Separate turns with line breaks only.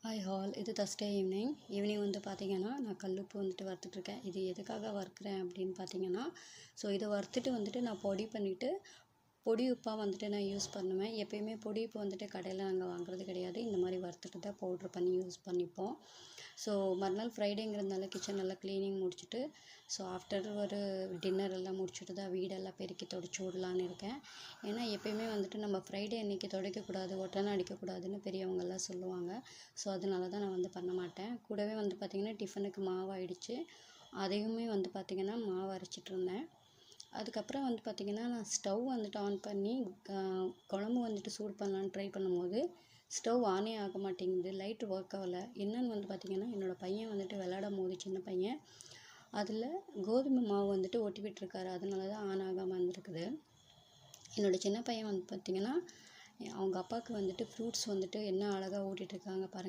Hi hall, இது Thursday evening வந்து பார்த்தீங்கன்னா, நான் கல்லுப்பு வந்துட்டு வறுத்துட்ருக்கேன். இது எதுக்காக வறுக்கிறேன் அப்படின்னு பார்த்தீங்கன்னா, ஸோ இதை வறுத்துட்டு வந்துட்டு நான் பொடி பண்ணிவிட்டு பொடி உப்பாக வந்துட்டு நான் யூஸ் பண்ணுவேன். எப்பயுமே பொடி உப்பு வந்துட்டு கடையில் நாங்கள் வாங்குறது கிடையாது. இந்த மாதிரி வறுத்துட்டு தான் பவுட்ரு பண்ணி யூஸ் பண்ணிப்போம். ஸோ மறுநாள் ஃப்ரைடேங்கிறதுனால கிச்சன் நல்லா க்ளீனிங் முடிச்சுட்டு, ஸோ ஆஃப்டர் ஒரு டின்னர் எல்லாம் முடிச்சுட்டு தான் வீடெல்லாம் பெருக்கி தொடச்சி விடலான்னு இருக்கேன். ஏன்னா எப்பயுமே வந்துட்டு நம்ம ஃப்ரைடே அன்றைக்கி துடைக்கக்கூடாது, ஒட்டனை அடிக்கக்கூடாதுன்னு பெரியவங்கெல்லாம் சொல்லுவாங்க. ஸோ அதனால தான் நான் வந்து பண்ண மாட்டேன். கூடவே வந்து பார்த்திங்கன்னா டிஃபனுக்கு மாவு ஆயிடுச்சு. அதையுமே வந்து பார்த்திங்கன்னா மாவு அரைச்சிட்ருந்தேன். அதுக்கப்புறம் வந்து பார்த்திங்கன்னா நான் ஸ்டவ் வந்துட்டு ஆன் பண்ணி குழம்பு வந்துட்டு சூடு பண்ணலான்னு ட்ரை பண்ணும்போது ஸ்டவ் ஆனே ஆக மாட்டேங்குது. லைட் ஒர்க் ஆகலை. என்னென்னு வந்து பார்த்திங்கன்னா என்னோடய பையன் வந்துட்டு விளையாடும் போது சின்ன பையன் அதில் கோதுமை மாவு வந்துட்டு ஒட்டி விட்டுருக்காரு. அதனால தான் ஆன் ஆகாமல் இருந்திருக்குது. என்னோடய சின்ன பையன் வந்து பார்த்திங்கன்னா அவங்க அப்பாவுக்கு வந்துட்டு ஃப்ரூட்ஸ் வந்துட்டு என்ன அழகாக ஊட்டிகிட்ருக்காங்க பாருங்கள்.